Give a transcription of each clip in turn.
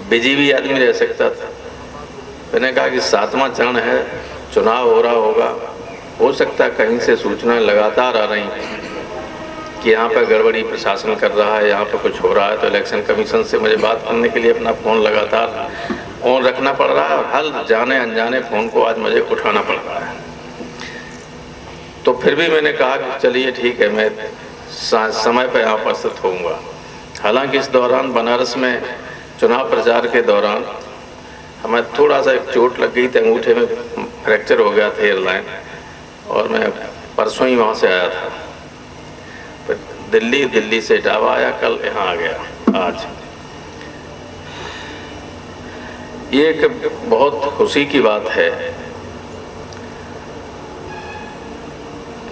Busy भी आदमी रह सकता था। मैंने कहा कि 7वां चरण है, चुनाव हो रहा होगा, हो सकता है कहीं से सूचनाएं लगातार आ रही कि यहाँ पर गड़बड़ी प्रशासन कर रहा है, यहाँ पर कुछ हो रहा है। तो इलेक्शन कमीशन से मुझे बात करने के लिए अपना फ़ोन लगातार ऑन रखना पड़ रहा है और हर जाने अनजाने फ़ोन को आज मुझे उठाना पड़ रहा है। तो फिर भी मैंने कहा कि चलिए ठीक है, मैं समय पर यहाँ उपस्थित होऊंगा। हालांकि इस दौरान बनारस में चुनाव प्रचार के दौरान हमें थोड़ा सा एक चोट लग गई थी, अंगूठे में फ्रैक्चर हो गया था एयरलाइन, और मैं परसों ही वहाँ से आया था। फिर दिल्ली से इटावा आया, कल यहाँ आ गया आज। ये एक बहुत खुशी की बात है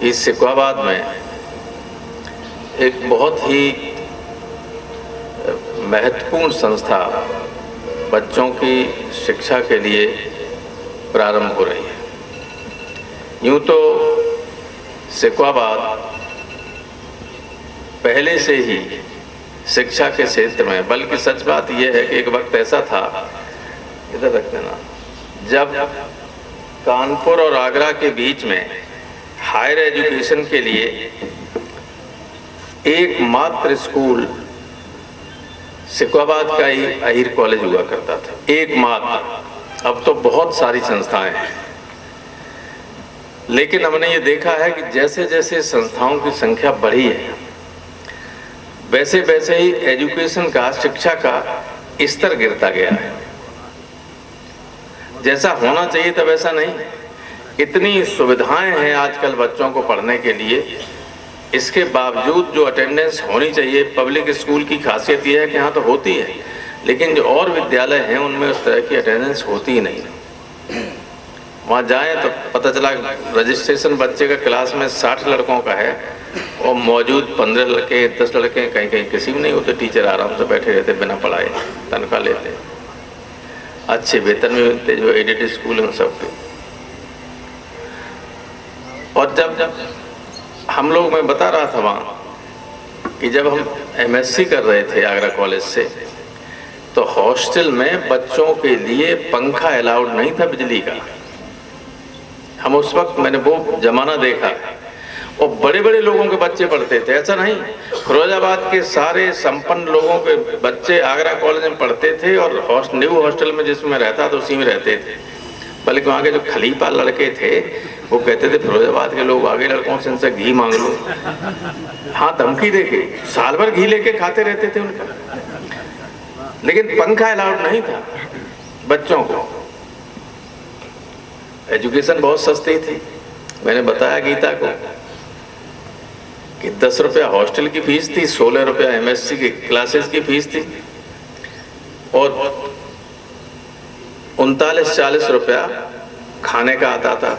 कि सिकवाबाद में एक बहुत ही महत्वपूर्ण संस्था बच्चों की शिक्षा के लिए प्रारंभ हो रही है। यूँ तो सिकवाबाद पहले से ही शिक्षा के क्षेत्र में, बल्कि सच बात यह है कि एक वक्त ऐसा था, इधर रख देना, जब कानपुर और आगरा के बीच में हायर एजुकेशन के लिए एकमात्र स्कूल सिकवाबाद का ही अहीर कॉलेज हुआ करता था, एकमात्र। अब तो बहुत सारी संस्थाएं हैं, लेकिन हमने ये देखा है कि जैसे जैसे संस्थाओं की संख्या बढ़ी है, वैसे वैसे ही एजुकेशन का, शिक्षा का स्तर गिरता गया है। जैसा होना चाहिए था वैसा नहीं। इतनी सुविधाएं हैं आजकल बच्चों को पढ़ने के लिए, इसके बावजूद जो अटेंडेंस होनी चाहिए, पब्लिक स्कूल की खासियत यह है कि यहाँ तो होती है, लेकिन जो और विद्यालय हैं उनमें उस तरह की अटेंडेंस होती ही नहीं। वहाँ जाएं तो पता चला रजिस्ट्रेशन बच्चे का क्लास में 60 लड़कों का है और मौजूद 15 लड़के, 10 लड़के, कहीं कहीं किसी भी नहीं होते। टीचर आराम से बैठे रहते, बिना पढ़ाए तनख्वाह लेते, अच्छे वेतन भी मिलते, जो एडेड स्कूल हैं सबके। और जब हम लोग, मैं बता रहा था वहाँ कि जब हम MSc कर रहे थे आगरा कॉलेज से, तो हॉस्टल में बच्चों के लिए पंखा अलाउड नहीं था, बिजली का। हम उस वक्त, मैंने वो जमाना देखा, और बड़े बड़े लोगों के बच्चे पढ़ते थे। ऐसा नहीं, फिरोजाबाद के सारे संपन्न लोगों के बच्चे आगरा कॉलेज में पढ़ते थे, और न्यू हॉस्टल में जिसमें रहता था उसी में रहते थे। बल्कि वहाँ के जो खलीफा लड़के थे वो कहते थे फिरोजाबाद के लोग आगे लड़कों से इनसे घी मांग लो। हाँ, धमकी देके साल भर घी लेके खाते रहते थे उनका, लेकिन पंखा अलाउड नहीं था बच्चों को। एजुकेशन बहुत सस्ती थी। मैंने बताया गीता को कि 10 रुपया हॉस्टल की फीस थी, 16 रुपया MSc की क्लासेस की फीस थी, और 39-40 रुपया खाने का आता था।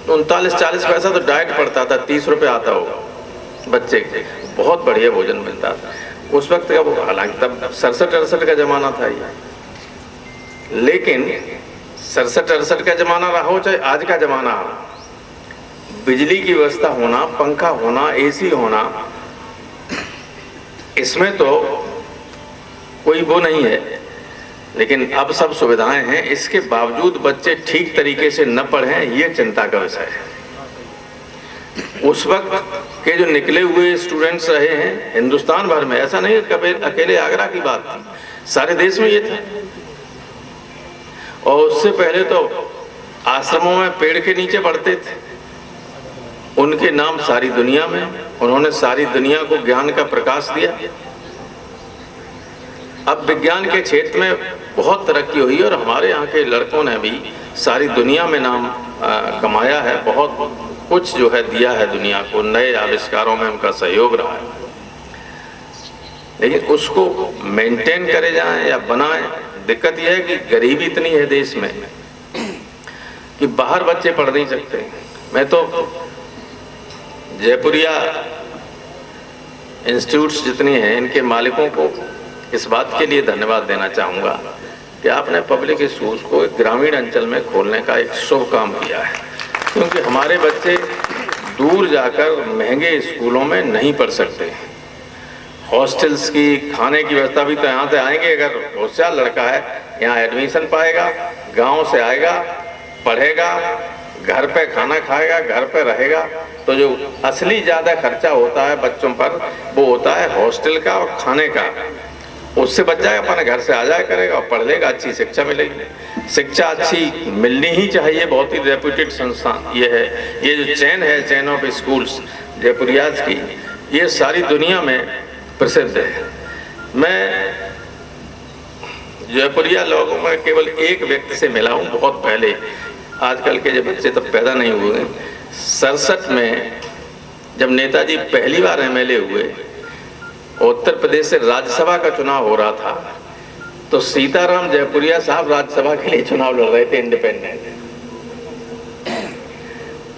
39-40 पैसा तो डाइट पड़ता था, 30 रुपया आता होगा बच्चे के। बहुत बढ़िया भोजन मिलता था उस वक्त का। हालांकि तब 67-68 का जमाना था ये, लेकिन 67-68 का जमाना रहा हो चाहे आज का जमाना हो, बिजली की व्यवस्था होना, पंखा होना, AC होना, इसमें तो कोई वो नहीं है। लेकिन अब सब सुविधाएं हैं, इसके बावजूद बच्चे ठीक तरीके से न पढ़ें, ये चिंता का विषय है। उस वक्त के जो निकले हुए स्टूडेंट्स रहे हैं हिंदुस्तान भर में, ऐसा नहीं कभी अकेले आगरा की बात थी, सारे देश में ये था। और उससे पहले तो आश्रमों में पेड़ के नीचे पढ़ते थे, उनके नाम सारी दुनिया में, उन्होंने सारी दुनिया को ज्ञान का प्रकाश दिया। अब विज्ञान के क्षेत्र में बहुत तरक्की हुई और हमारे यहाँ के लड़कों ने भी सारी दुनिया में नाम कमाया है, बहुत कुछ जो है दिया है दुनिया को, नए आविष्कारों में उनका सहयोग रहा है। लेकिन उसको मेंटेन करे जाएं या बनाएं, दिक्कत यह है कि गरीबी इतनी है देश में कि बाहर बच्चे पढ़ नहीं सकते। मैं तो जयपुरिया इंस्टीट्यूट्स जितनी हैं, इनके मालिकों को इस बात के लिए धन्यवाद देना चाहूँगा कि आपने पब्लिक स्कूल्स को एक ग्रामीण अंचल में खोलने का एक शुभ काम किया है, क्योंकि हमारे बच्चे दूर जाकर महंगे स्कूलों में नहीं पढ़ सकते। हॉस्टल्स की, खाने की व्यवस्था भी तो यहाँ से आएंगे। अगर होशियार लड़का है यहाँ एडमिशन पाएगा, गांव से आएगा, पढ़ेगा, घर पे खाना खाएगा, घर पे रहेगा, तो जो असली ज़्यादा खर्चा होता है बच्चों पर वो होता है हॉस्टल का और खाने का। उससे बच जाएगा, अपने घर से आ जाया करेगा और पढ़ लेगा, अच्छी शिक्षा मिलेगी। शिक्षा अच्छी मिलनी ही चाहिए। बहुत ही रेप्यूटेड संस्थान ये है। ये जो चेन है, चेन ऑफ स्कूल्स जयपुरियाज की, ये सारी दुनिया में प्रसिद्ध है। मैं जयपुरिया लोगों में केवल एक व्यक्ति से मिला हूँ बहुत पहले, आजकल के जो बच्चे तब पैदा नहीं हुए। 67 में जब नेताजी पहली बार एमएलए हुए, उत्तर प्रदेश से राज्यसभा का चुनाव हो रहा था, तो सीताराम जयपुरिया साहब राज्यसभा के लिए चुनाव लड़ रहे थे, इंडिपेंडेंट।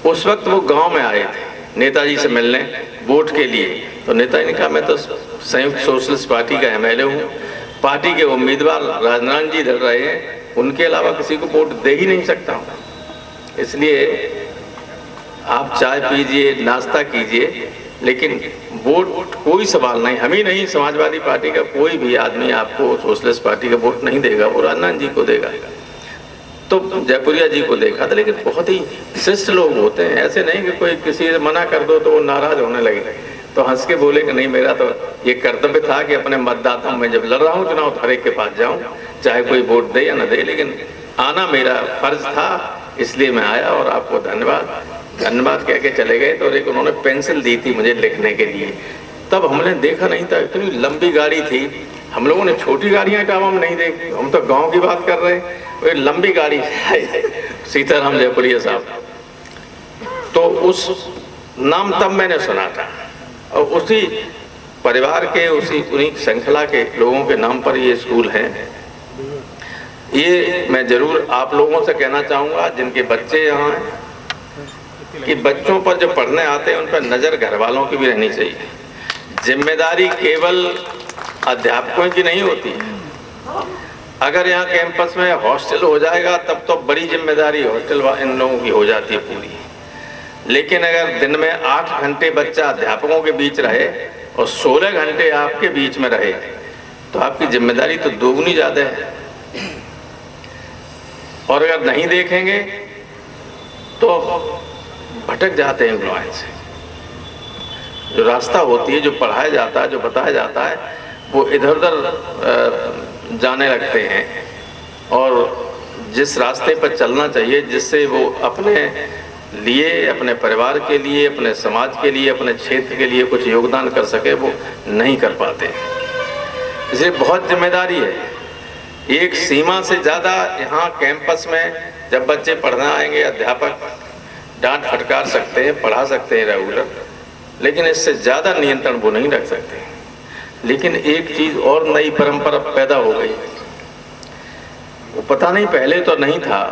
उस वक्त वो गांव में आए थे नेताजी से मिलने वोट के लिए। तो नेताजी ने कहा मैं तो संयुक्त सोशलिस्ट पार्टी का एमएलए हूँ, पार्टी के उम्मीदवार राजनारायण जी लड़ रहे हैं, उनके अलावा किसी को वोट दे ही नहीं सकता हूँ, इसलिए आप चाय पीजिए, नाश्ता कीजिए, लेकिन वोट कोई सवाल नहीं, हम ही नहीं, समाजवादी पार्टी का कोई भी आदमी आपको सोशलिस्ट पार्टी का वोट नहीं देगा, वो राजनारायण जी को देगा। तो जयपुरिया जी को देखा था। लेकिन बहुत ही शिष्ट लोग होते हैं, ऐसे नहीं कि कोई किसी से मना कर दो तो वो नाराज होने लगे। तो हंस के बोले कि नहीं, मेरा तो ये कर्तव्य था कि अपने मतदाताओं में जब लड़ रहा हूँ चुनाव, हर एक के पास जाऊँ, चाहे कोई वोट दे या न दे, लेकिन आना मेरा फर्ज था, इसलिए मैं आया और आपको धन्यवाद धन्यवाद कह के चले गए। तो एक उन्होंने पेंसिल दी थी मुझे लिखने के लिए, तब हमने देखा नहीं था, इतनी लंबी गाड़ी थी। हम लोगों ने छोटी गाड़ियाँ इटावा में नहीं देखी, हम तो गांव की बात कर रहे हैं, वो लंबी गाड़ी सीताराम जयपुरिया साहब। तो उस नाम तब मैंने सुना था, और उसी परिवार के उन्हीं श्रृंखला के लोगों के नाम पर ये स्कूल है। ये मैं जरूर आप लोगों से कहना चाहूँगा जिनके बच्चे यहाँ हैं, कि बच्चों पर जो पढ़ने आते हैं उन पर नज़र घर वालों की भी रहनी चाहिए। जिम्मेदारी केवल अध्यापकों की नहीं होती। अगर यहाँ कैंपस में हॉस्टल हो जाएगा तब तो बड़ी जिम्मेदारी हॉस्टल इन लोगों की हो जाती है पूरी। लेकिन अगर दिन में 8 घंटे बच्चा अध्यापकों के बीच रहे और 16 घंटे आपके बीच में रहे, तो आपकी जिम्मेदारी तो दोगुनी ज़्यादा है। और अगर नहीं देखेंगे तो भटक जाते हैं इन्फ्लुएंस से। जो रास्ता होती है, जो पढ़ाया जाता है, जो बताया जाता है, वो इधर उधर जाने लगते हैं, और जिस रास्ते पर चलना चाहिए जिससे वो अपने लिए, अपने परिवार के लिए, अपने समाज के लिए, अपने क्षेत्र के लिए कुछ योगदान कर सके, वो नहीं कर पाते। इसलिए बहुत जिम्मेदारी है। एक सीमा से ज़्यादा यहाँ कैंपस में जब बच्चे पढ़ना आएंगे, अध्यापक डांट फटकार सकते हैं, पढ़ा सकते हैं रेगुलर, लेकिन इससे ज़्यादा नियंत्रण वो नहीं रख सकते। लेकिन एक चीज़ और नई परंपरा पैदा हो गई, वो पता नहीं पहले तो नहीं था।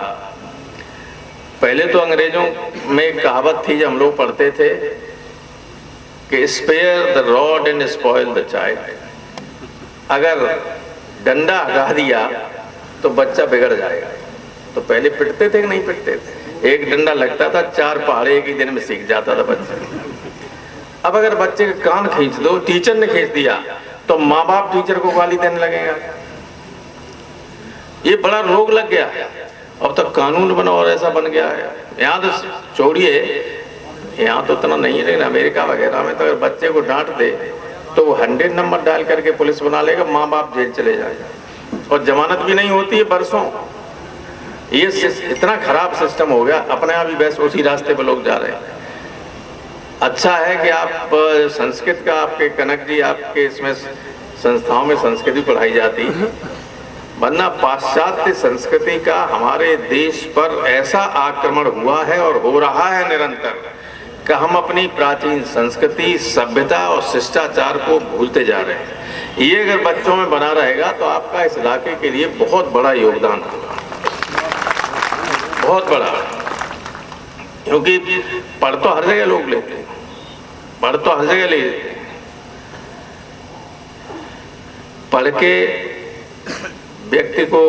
पहले तो अंग्रेजों में एक कहावत थी जब हम लोग पढ़ते थे कि spare the rod and spoil the child. अगर डंडा हटा दिया तो बच्चा बिगड़ जाएगा। तो पहले पिटते थे कि नहीं पिटते थे? एक डंडा लगता था, 4 पहाड़े एक ही दिन में सीख जाता था बच्चा। अब अगर बच्चे के कान खींच दो, टीचर ने खींच दिया, तो माँ बाप टीचर को गाली देने लगेगा। ये बड़ा रोग लग गया है। अब तक कानून बना और ऐसा बन गया है। यहाँ तो छोड़िए, यहाँ तो इतना नहीं है, लेकिन अमेरिका वगैरह में तो अगर बच्चे को डांट दे तो वो 100 नंबर डायल करके पुलिस बना लेगा, माँ बाप जेल चले जाएगा, और जमानत भी नहीं होती है बरसों। ये इतना खराब सिस्टम हो गया, अपने आप ही बस उसी रास्ते पर लोग जा रहे हैं। अच्छा है कि आप संस्कृत का, आपके कनक जी आपके इसमें संस्थाओं में संस्कृति पढ़ाई जाती है, वरना पाश्चात्य संस्कृति का हमारे देश पर ऐसा आक्रमण हुआ है और हो रहा है निरंतर कि हम अपनी प्राचीन संस्कृति, सभ्यता और शिष्टाचार को भूलते जा रहे हैं। ये अगर बच्चों में बना रहेगा तो आपका इस इलाके के लिए बहुत बड़ा योगदान होगा, बहुत बड़ा। क्योंकि पढ़ तो हर जगह लोग लेते हैं, पढ़ तो हर जगह ले लेते हैं। पढ़ के व्यक्ति को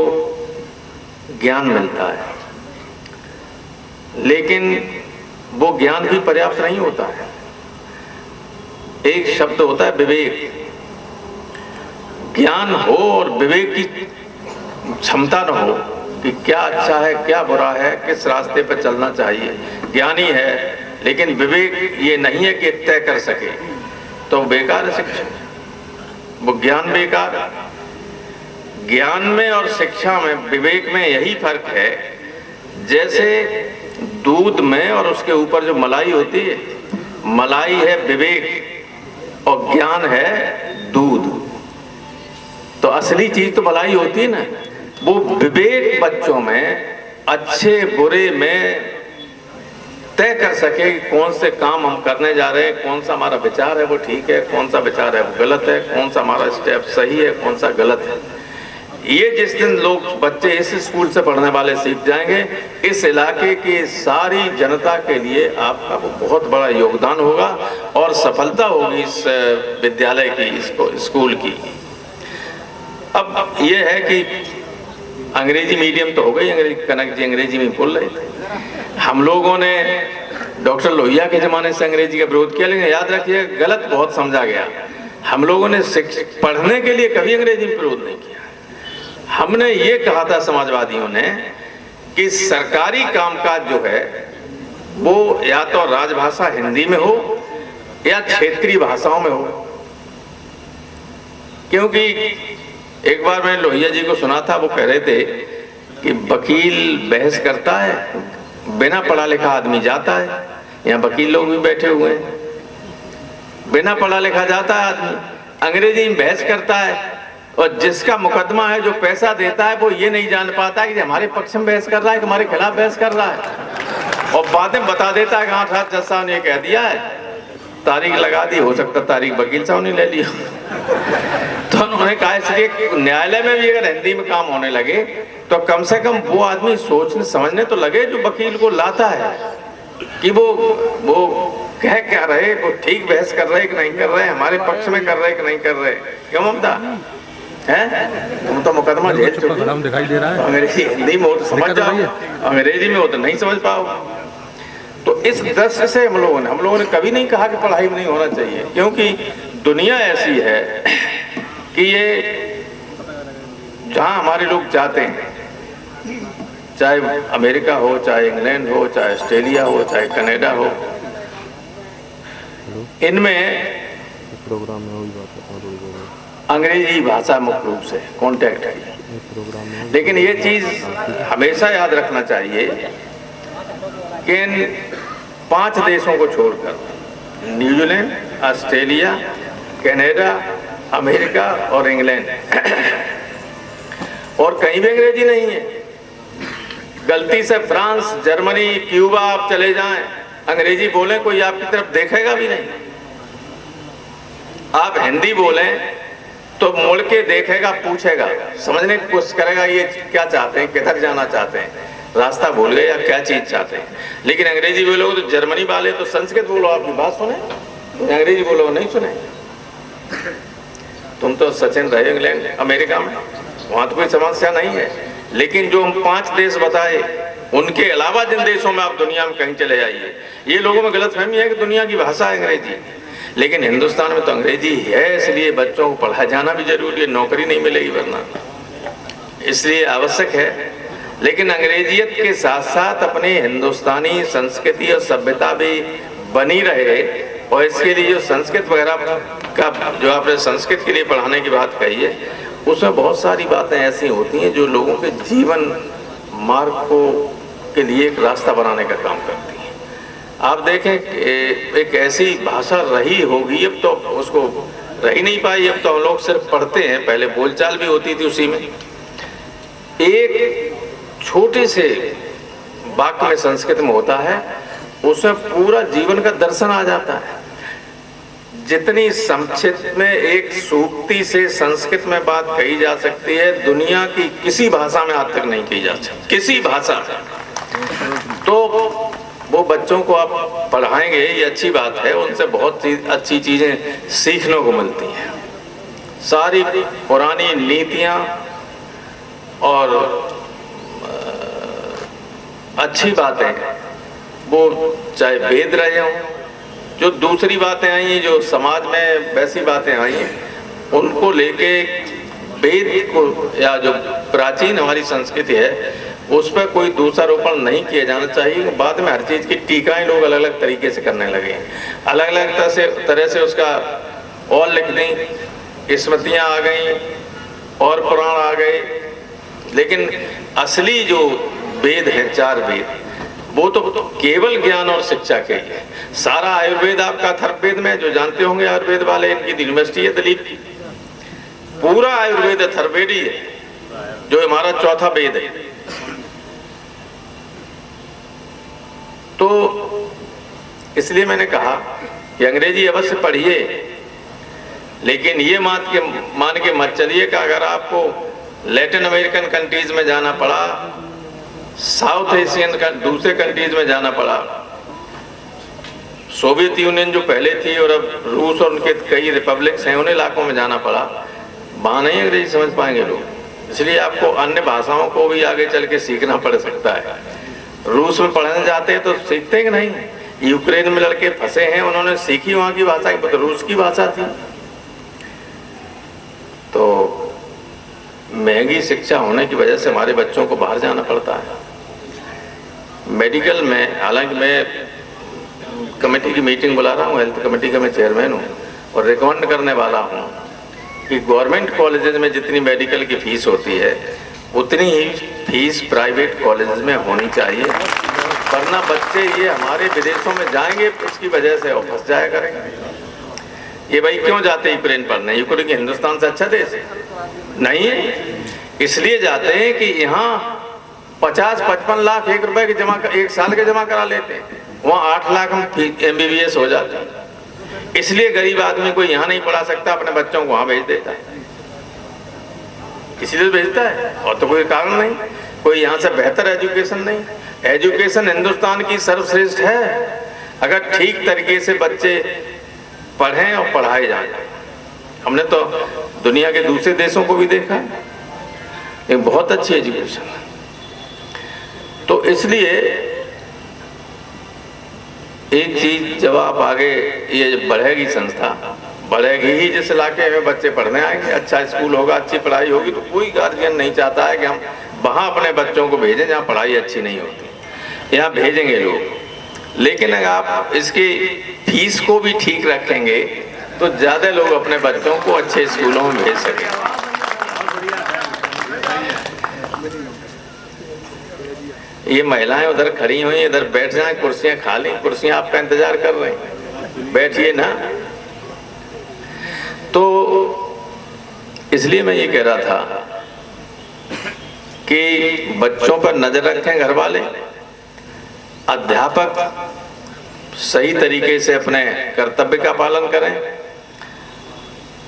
ज्ञान मिलता है, लेकिन वो ज्ञान भी पर्याप्त नहीं होता है। एक शब्द होता है विवेक। ज्ञान हो और विवेक की क्षमता न हो कि क्या अच्छा है क्या बुरा है, किस रास्ते पर चलना चाहिए, ज्ञानी है लेकिन विवेक ये नहीं है कि तय कर सके, तो बेकार है शिक्षा, वो ज्ञान बेकार है। ज्ञान में और शिक्षा में, विवेक में यही फर्क है, जैसे दूध में और उसके ऊपर जो मलाई होती है, मलाई है विवेक और ज्ञान है दूध। तो असली चीज तो मलाई होती है ना, वो विवेक बच्चों में अच्छे बुरे में तय कर सके कि कौन से काम हम करने जा रहे हैं, कौन सा हमारा विचार है वो ठीक है, कौन सा विचार है वो गलत है, कौन सा हमारा स्टेप सही है, कौन सा गलत है। ये जिस दिन लोग बच्चे इस स्कूल से पढ़ने वाले सीख जाएंगे, इस इलाके की सारी जनता के लिए आपका वो बहुत बड़ा योगदान होगा और सफलता होगी इस विद्यालय की, इसको स्कूल की। अब ये है कि अंग्रेजी मीडियम तो हो गई, कनक जी अंग्रेजी में बोल रहे थे। हम लोगों ने डॉक्टर लोहिया के जमाने से अंग्रेजी का विरोध किया, लेकिन याद रखिए गलत बहुत समझा गया। हम लोगों ने पढ़ने के लिए कभी अंग्रेजी में विरोध नहीं किया। हमने ये कहा था समाजवादियों ने कि सरकारी कामकाज जो है वो या तो राजभाषा हिंदी में हो या क्षेत्रीय भाषाओं में हो। क्योंकि एक बार मैंने लोहिया जी को सुना था, वो कह रहे थे कि वकील बहस करता है, बिना पढ़ा लिखा आदमी जाता है, यहाँ वकील लोग भी बैठे हुए हैं, बिना पढ़ा लिखा जाता है आदमी, अंग्रेजी में बहस करता है, और जिसका मुकदमा है, जो पैसा देता है, वो ये नहीं जान पाता कि हमारे पक्ष में बहस कर रहा है कि हमारे खिलाफ बहस कर रहा है, और बाद में बता देता है कि हाँ साहब जज साहब ने ये कह दिया है, तारीख लगा दी, हो सकता तारीख वकील साहब ने ले ली। तो उन्होंने कहा इसलिए न्यायालय में भी अगर हिंदी में काम होने लगे तो कम से कम वो आदमी सोचने समझने तो लगे जो वकील को लाता है कि वो कह क्या रहे, वो ठीक बहस कर रहे कि नहीं कर रहे, हमारे पक्ष में कर रहे कि नहीं कर रहे। क्यों ममता है, तुम तो मुकदमा झेल चुके, दिखाई दे रहा है, अंग्रेजी हिंदी में हो तो समझ जाओ, अंग्रेजी में हो तो नहीं समझ पाओ। तो इस दृष्टि से हम लोगों ने कभी नहीं कहा कि पढ़ाई में नहीं होना चाहिए, क्योंकि दुनिया ऐसी है कि ये जहाँ हमारे लोग जाते हैं, चाहे अमेरिका हो, चाहे इंग्लैंड हो, चाहे ऑस्ट्रेलिया हो, चाहे कनाडा हो, इनमें प्रोग्राम में अंग्रेजी भाषा मुख्य रूप से कॉन्टैक्ट है। लेकिन ये चीज़ हमेशा याद रखना चाहिए कि इन 5 देशों को छोड़कर न्यूजीलैंड, ऑस्ट्रेलिया, कनाडा, अमेरिका और इंग्लैंड और कहीं भी अंग्रेजी नहीं है। गलती से फ्रांस, जर्मनी, क्यूबा आप चले जाएं, अंग्रेजी बोलें, कोई आपकी तरफ देखेगा भी नहीं। आप हिंदी बोलें तो मुड़ के देखेगा, पूछेगा, समझने की कोशिश करेगा ये क्या चाहते हैं, किधर जाना चाहते हैं, रास्ता भूल गए या क्या चीज चाहते हैं। लेकिन अंग्रेजी बोलोगे तो जर्मनी वाले तो संस्कृत बोलो, आपकी बात सुने, अंग्रेजी बोलो नहीं सुने। तुम तो सचिन रहे इंग्लैंड, अमेरिका में, वहां तो कोई समस्या नहीं है। लेकिन जो हम 5 देश बताए, उनके अलावा जिन देशों में आप दुनिया में कहीं चले जाइए, ये लोगों में गलतफहमी है कि दुनिया की भाषा है अंग्रेजी, लेकिन हिंदुस्तान में तो अंग्रेजी है, इसलिए बच्चों को पढ़ा जाना भी जरूरी है, नौकरी नहीं मिलेगी वरना, इसलिए आवश्यक है। लेकिन अंग्रेजियत के साथ साथ अपनी हिंदुस्तानी संस्कृति और सभ्यता भी बनी रहे, और इसके लिए जो संस्कृत वगैरह का जो आपने संस्कृत के लिए पढ़ाने की बात कही है, उसमें बहुत सारी बातें ऐसी होती हैं जो लोगों के जीवन मार्ग को के लिए एक रास्ता बनाने का काम करती हैं। आप देखें एक ऐसी भाषा रही होगी, अब तो उसको रही नहीं पाई, अब तो हम लोग सिर्फ पढ़ते हैं, पहले बोलचाल भी होती थी उसी में। एक छोटे से वाक्य में संस्कृत में होता है, उसमें पूरा जीवन का दर्शन आ जाता है। जितनी संक्षिप्त में एक सूक्ति से संस्कृत में बात कही जा सकती है, दुनिया की किसी भाषा में आज तक नहीं कही जा सकती, किसी भाषा। तो वो बच्चों को आप पढ़ाएंगे, ये अच्छी बात है, उनसे बहुत अच्छी चीजें सीखने को मिलती हैं। सारी पुरानी नीतियां और अच्छी बातें, वो चाहे वेद रहे हों, जो दूसरी बातें आई हैं, जो समाज में वैसी बातें आई हैं, उनको लेके वेद को या जो प्राचीन हमारी संस्कृति है उस पर कोई दोषारोपण नहीं किया जाना चाहिए। बाद में हर चीज़ की टीकाएं लोग अलग अलग तरीके से करने लगे, अलग अलग तरह से उसका और लिख दी, स्मृतियाँ आ गई और पुराण आ गए। लेकिन असली जो वेद हैं, 4 वेद, वो तो केवल ज्ञान और शिक्षा के ही है। सारा आयुर्वेद आपका अथर्ववेद में, जो जानते होंगे आयुर्वेद वाले, इनकी यूनिवर्सिटी है दिल्ली की, पूरा आयुर्वेद अथर्ववेद ही है, जो हमारा चौथा वेद है। तो इसलिए मैंने कहा कि अंग्रेजी अवश्य पढ़िए, लेकिन ये मान के मत चलिए कि अगर आपको लैटिन अमेरिकन कंट्रीज में जाना पड़ा, साउथ एशियन दूसरे कंट्रीज में जाना पड़ा, सोवियत यूनियन जो पहले थी और अब रूस और उनके कई रिपब्लिक्स हैं, उन इलाकों में जाना पड़ा, वहाँ नहीं अंग्रेजी समझ पाएंगे लोग। इसलिए आपको अन्य भाषाओं को भी आगे चल के सीखना पड़ सकता है। रूस में पढ़ने जाते हैं तो सीखते हैं कि नहीं? यूक्रेन में लड़के फंसे हैं, उन्होंने सीखी वहाँ की भाषा, तो रूस की भाषा थी। तो महंगी शिक्षा होने की वजह से हमारे बच्चों को बाहर जाना पड़ता है। मेडिकल में, हालांकि मैं कमेटी की मीटिंग बुला रहा हूँ, हेल्थ कमेटी का मैं चेयरमैन हूँ, और रिकमेंड करने वाला हूँ कि गवर्नमेंट कॉलेजेस में जितनी मेडिकल की फीस होती है उतनी ही फीस प्राइवेट कॉलेजेस में होनी चाहिए, वरना बच्चे ये हमारे विदेशों में जाएंगे उसकी वजह से और फंस जाया करेंगे। ये भाई क्यों जाते यूक्रेन पढ़ने? यूक्रेन के हिंदुस्तान से अच्छा देश नहीं है, इसलिए जाते हैं कि यहाँ 50-55 लाख एक साल के जमा करा लेते हैं, वहाँ 8 लाख हम MBBS हो जाते हैं। इसलिए गरीब आदमी कोई यहाँ नहीं पढ़ा सकता, अपने बच्चों को वहाँ भेज देता है, इसलिए भेजता है, और तो कोई कारण नहीं। कोई यहाँ से बेहतर एजुकेशन नहीं। एजुकेशन हिंदुस्तान की सर्वश्रेष्ठ है, अगर ठीक तरीके से बच्चे पढ़ें और पढ़ाए जाएं। हमने तो दुनिया के दूसरे देशों को भी देखा है, एक बहुत अच्छी एजुकेशन है। तो इसलिए एक चीज, जब आप आगे ये बढ़ेगी संस्था, बढ़ेगी ही जिस इलाके में बच्चे पढ़ने आएंगे, अच्छा स्कूल होगा, अच्छी पढ़ाई होगी, तो कोई गार्जियन नहीं चाहता है कि हम वहाँ अपने बच्चों को भेजें जहाँ पढ़ाई अच्छी नहीं होती। यहाँ भेजेंगे लोग, लेकिन अगर आप इसकी फीस को भी ठीक रखेंगे तो ज़्यादा लोग अपने बच्चों को अच्छे स्कूलों में भेज सकेंगे। ये महिलाएं उधर खड़ी हुई, इधर बैठ जाएं, कुर्सियां खाली, कुर्सियां आपका इंतजार कर रही हैं, बैठिए ना। तो इसलिए मैं ये कह रहा था कि बच्चों पर नजर रखें घर वाले, अध्यापक सही तरीके से अपने कर्तव्य का पालन करें,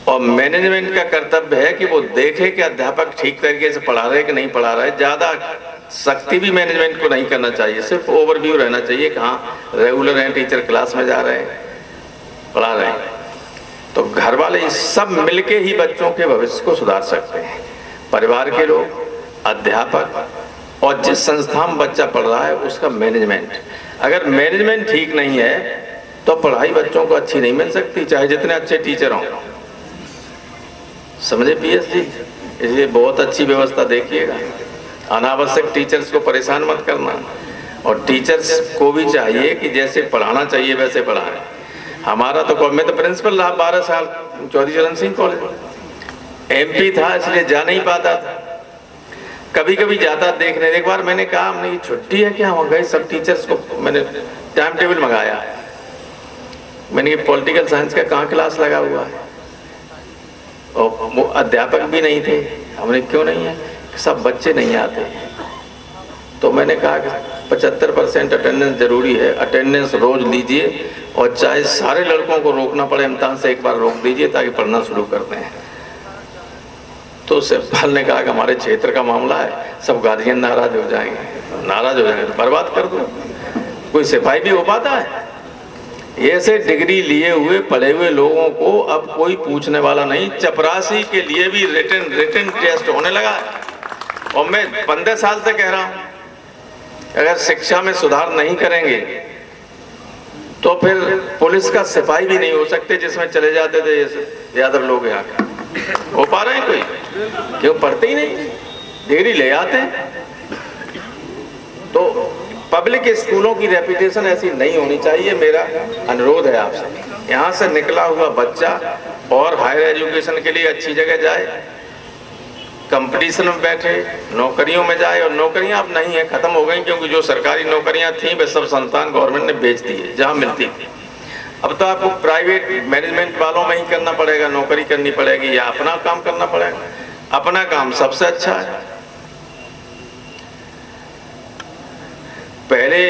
और मैनेजमेंट का कर्तव्य है कि वो देखे कि अध्यापक ठीक तरीके से पढ़ा रहे कि नहीं पढ़ा रहे। ज़्यादा सख्ती भी मैनेजमेंट को नहीं करना चाहिए, सिर्फ ओवरव्यू रहना चाहिए, कहाँ रेगुलर हैं, टीचर क्लास में जा रहे हैं, पढ़ा रहे हैं। तो घर वाले सब मिलके ही बच्चों के भविष्य को सुधार सकते हैं, परिवार के लोग, अध्यापक, और जिस संस्था में बच्चा पढ़ रहा है उसका मैनेजमेंट। अगर मैनेजमेंट ठीक नहीं है तो पढ़ाई बच्चों को अच्छी नहीं मिल सकती, चाहे जितने अच्छे टीचर हों। समझे PS जी? इसलिए बहुत अच्छी व्यवस्था देखिएगा, अनावश्यक टीचर्स को परेशान मत करना, और टीचर्स को भी चाहिए कि जैसे पढ़ाना चाहिए वैसे पढ़ाएं। हमारा तो, मैं तो प्रिंसिपल रहा 12 साल चौधरी चरण सिंह कॉलेज, MP था इसलिए जा नहीं पाता था, कभी कभी जाता देखने। एक बार मैंने कहा हमने छुट्टी है क्या, वहाँ गए सब टीचर्स को, मैंने टाइम टेबल मंगाया, मैंने ये पॉलिटिकल साइंस का कहाँ क्लास लगा हुआ है, और वो अध्यापक भी नहीं थे। हमने क्यों नहीं है, सब बच्चे नहीं आते। तो मैंने कहा कि 75% अटेंडेंस जरूरी है, अटेंडेंस रोज लीजिए, और चाहे सारे लड़कों को रोकना पड़े इम्तिहान से एक बार रोक दीजिए ताकि पढ़ना शुरू करते हैं। तो सिपाल ने कहा कि हमारे क्षेत्र का मामला है, सब गार्जियन नाराज हो जाएंगे तो बर्बाद कर दो। कोई सिपाही भी हो पाता है? ऐसे डिग्री लिए हुए पढ़े हुए लोगों को अब कोई पूछने वाला नहीं। चपरासी के लिए भी रिटन टेस्ट होने लगा है, और मैं 15 साल से कह रहा हूँ अगर शिक्षा में सुधार नहीं करेंगे तो फिर पुलिस का सिपाही भी नहीं हो सकते, जिसमें चले जाते थे यादव लोग यहाँ के। हो पा रहे हैं कोई? क्यों पढ़ते ही नहीं, डिग्री ले आते हैं। तो पब्लिक स्कूलों की रेपुटेशन ऐसी नहीं होनी चाहिए, मेरा अनुरोध है आपसे। यहाँ से निकला हुआ बच्चा और हायर एजुकेशन के लिए अच्छी जगह जाए, कंपटीशन में बैठे, नौकरियों में जाए। और नौकरियां अब नहीं है, खत्म हो गई, क्योंकि जो सरकारी नौकरियां थी वे सब संस्थान गवर्नमेंट ने बेच दी है जहां मिलती थी। अब तो आपको प्राइवेट मैनेजमेंट वालों में ही करना पड़ेगा, नौकरी करनी पड़ेगी या अपना काम करना पड़ेगा। अपना काम सबसे अच्छा है। पहले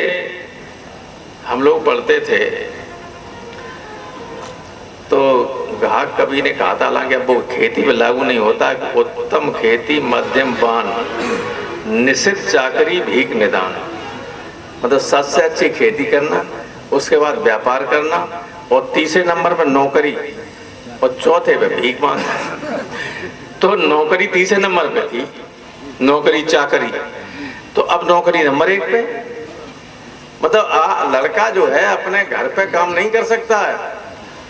हम लोग पढ़ते थे तो ग्राहक कवि ने कहा था, हालांकि अब वो खेती पे लागू नहीं होता, उत्तम खेती मध्यम बान निश्चित चाकरी भीख निदान। मतलब सबसे अच्छी खेती करना, उसके बाद व्यापार करना, और तीसरे नंबर पर नौकरी, और चौथे पे भीख मांगना। तो नौकरी तीसरे नंबर पे थी, नौकरी चाकरी, तो अब नौकरी नंबर 1 पे। मतलब लड़का जो है अपने घर पे काम नहीं कर सकता है,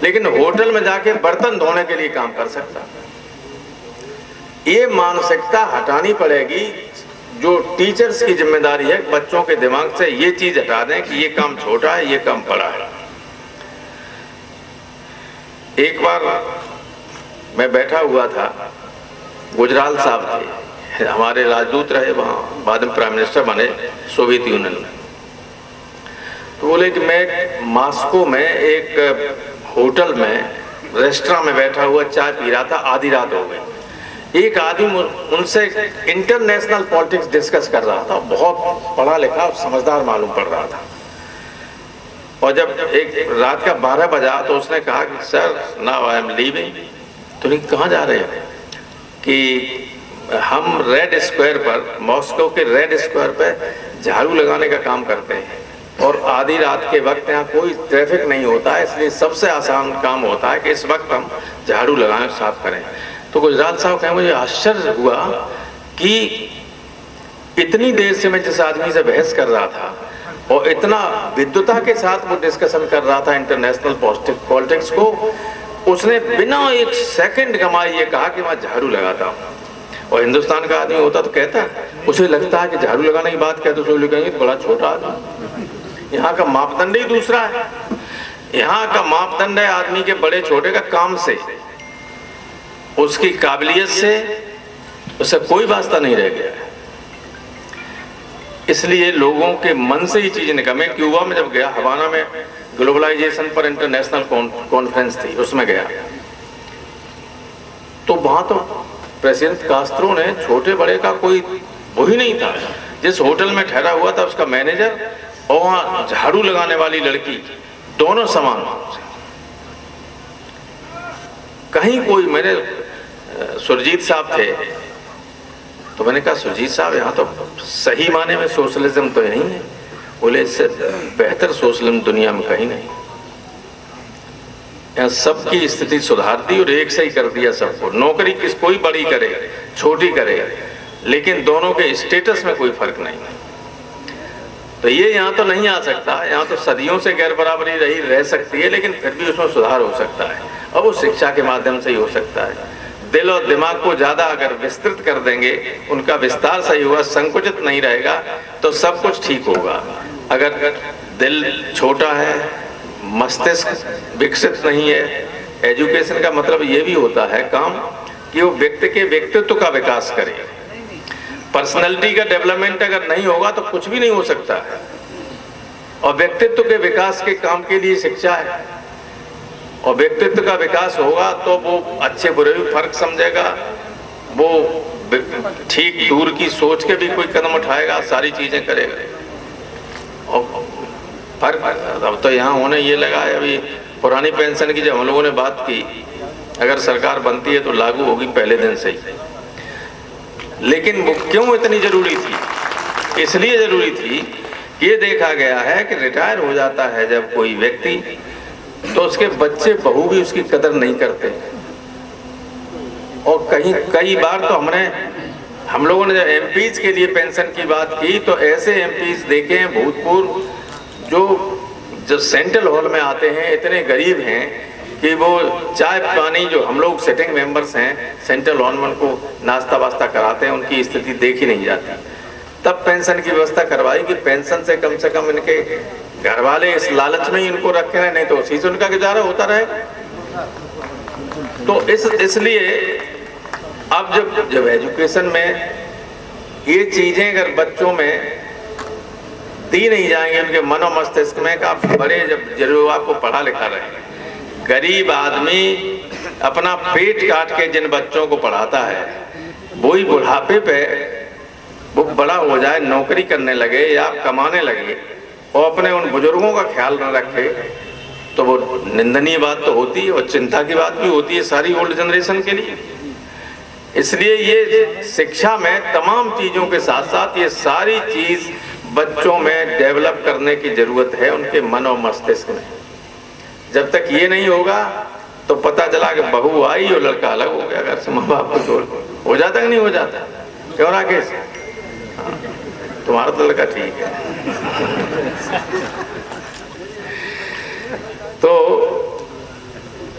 लेकिन होटल में जाके बर्तन धोने के लिए काम कर सकता है। ये मानसिकता हटानी पड़ेगी। जो टीचर्स की जिम्मेदारी है बच्चों के दिमाग से ये चीज हटा दें कि ये काम छोटा है, ये काम बड़ा है। एक बार मैं बैठा हुआ था, गुजराल साहब थे, हमारे राजदूत रहे वहां, बाद में प्राइम मिनिस्टर बने सोवियत यूनियन में। तो बोले कि मैं मॉस्को में एक होटल में रेस्टोरेंट में बैठा हुआ चाय पी रहा था, आधी रात हो गई। एक आदमी उनसे इंटरनेशनल पॉलिटिक्स डिस्कस कर रहा था, बहुत पढ़ा लिखा और समझदार मालूम पड़ रहा था। और जब एक रात का 12 बजा तो उसने कहा कि sir now I am leaving. तो कहाँ जा रहे हैं? कि हम रेड स्क्वायर पर, मॉस्को के रेड स्क्वायर पर झाड़ू लगाने का काम करते हैं, और आधी रात के वक्त यहाँ कोई ट्रैफिक नहीं होता है, इसलिए सबसे आसान काम होता है कि इस वक्त हम झाड़ू लगाएं, साफ करें। तो गुजराल साहब कहें, मुझे आश्चर्य हुआ कि इतनी देर से मैं जिस आदमी से बहस कर रहा था और इतना विद्वता के साथ वो डिस्कशन कर रहा था इंटरनेशनल पॉलिटिक्स को, उसने बिना एक सेकंड गंवाए ये कहा कि मैं झाड़ू लगाता हूँ। और हिंदुस्तान का आदमी होता तो कहता, उसे लगता है कि झाड़ू लगाने की बात कहते तो कहेंगे बड़ा छोटा आदमी। यहाँ का मापदंड ही दूसरा है। यहाँ का मापदंड है आदमी के बड़े छोटे का काम से, उसकी काबिलियत से, उससे कोई वास्ता नहीं रह गया है। इसलिए लोगों के मन से ये चीजें निकल। मैं क्यूबा में जब गया, हवाना में ग्लोबलाइजेशन पर इंटरनेशनल कॉन्फ्रेंस थी, उसमें गया तो वहां तो प्रेसिडेंट कास्त्रो ने छोटे बड़े का कोई वो ही नहीं था। जिस होटल में ठहरा हुआ था उसका मैनेजर और वहां झाड़ू लगाने वाली लड़की दोनों समान। कहीं कोई, मेरे सुरजीत साहब थे तो मैंने कहा सुरजीत साहब यहाँ तो सही माने में सोशलिज्म तो यही है। बोले इससे बेहतर सोशलिज्म दुनिया में कहीं नहीं। यहाँ सबकी स्थिति सुधार दी और एक से ही कर दिया सबको। नौकरी किस कोई बड़ी करे छोटी करे, लेकिन दोनों के स्टेटस में कोई फर्क नहीं। तो ये यहाँ तो नहीं आ सकता। यहाँ तो सदियों से गैर बराबरी रही रह सकती है, लेकिन फिर भी उसमें सुधार हो सकता है और वो शिक्षा के माध्यम से ही हो सकता है। दिल और दिमाग को ज्यादा अगर विस्तृत कर देंगे, उनका विस्तार सही होगा, संकुचित नहीं रहेगा, तो सब कुछ ठीक होगा। अगर दिल छोटा है, मस्तिष्क विकसित नहीं है, एजुकेशन का मतलब ये भी होता है काम कि वो व्यक्ति के व्यक्तित्व का विकास करे। पर्सनैलिटी का डेवलपमेंट अगर नहीं होगा तो कुछ भी नहीं हो सकता है। और व्यक्तित्व के विकास के काम के लिए शिक्षा है, और व्यक्तित्व का विकास होगा तो वो अच्छे बुरे भी फर्क समझेगा, वो ठीक दूर की सोच के भी कोई कदम उठाएगा, सारी चीजें करेगा। और फर्क अब तो यहाँ होने ये लगा है, अभी पुरानी पेंशन की जब हम लोगों ने बात की, अगर सरकार बनती है तो लागू होगी पहले दिन से ही। लेकिन वो क्यों इतनी जरूरी थी? इसलिए जरूरी थी कि ये देखा गया है कि रिटायर हो जाता है जब कोई व्यक्ति, तो उसके बच्चे बहू भी उसकी कदर नहीं करते। और कई बार तो हम लोगों ने जब एमपीज के लिए पेंशन की बात की तो ऐसे एमपीज देखे हैं भूतपूर्व जो सेंट्रल हॉल में आते हैं, इतने गरीब हैं कि वो चाय पानी जो हम लोग सिटिंग मेंबर्स हैं सेंट्रल गवर्नमेंट को नाश्ता वास्ता कराते हैं, उनकी स्थिति देखी नहीं जाती। तब पेंशन की व्यवस्था करवाई कि पेंशन से कम इनके घर वाले इस लालच में ही इनको रखे रहे, नहीं तो उसी से उनका गुजारा होता रहेगा। तो इसलिए अब जब एजुकेशन में ये चीजें अगर बच्चों में दी नहीं जाएंगे, उनके मन और मस्तिष्क में का बड़े जब आपको पढ़ा लिखा रहे, गरीब आदमी अपना पेट काट के जिन बच्चों को पढ़ाता है वही बुढ़ापे पे वो बड़ा हो जाए, नौकरी करने लगे या कमाने लगे और अपने उन बुजुर्गों का ख्याल न रखे, तो वो निंदनीय बात तो होती है और चिंता की बात भी होती है सारी ओल्ड जनरेशन के लिए। इसलिए ये शिक्षा में तमाम चीज़ों के साथ साथ ये सारी चीज़ बच्चों में डेवलप करने की ज़रूरत है, उनके मन और मस्तिष्क में। जब तक ये नहीं होगा तो पता चला कि बहू आई और लड़का अलग हो गया, अगर से माँ बाप को छोड़ हो जाता कि नहीं हो जाता? क्यों राकेश? हाँ, तुम्हारा तो लड़का ठीक है। तो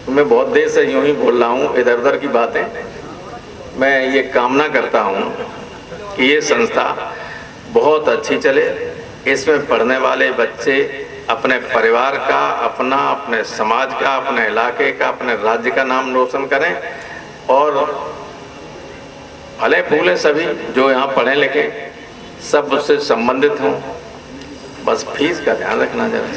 मैं बहुत देर से यूं ही बोल रहा हूँ इधर उधर की बातें। मैं ये कामना करता हूँ कि ये संस्था बहुत अच्छी चले, इसमें पढ़ने वाले बच्चे अपने परिवार का, अपने समाज का, अपने इलाके का, अपने राज्य का नाम रोशन करें और फले फूले सभी जो यहाँ पढ़े लिखे सब उससे संबंधित हों। बस फीस का ध्यान रखना जरा।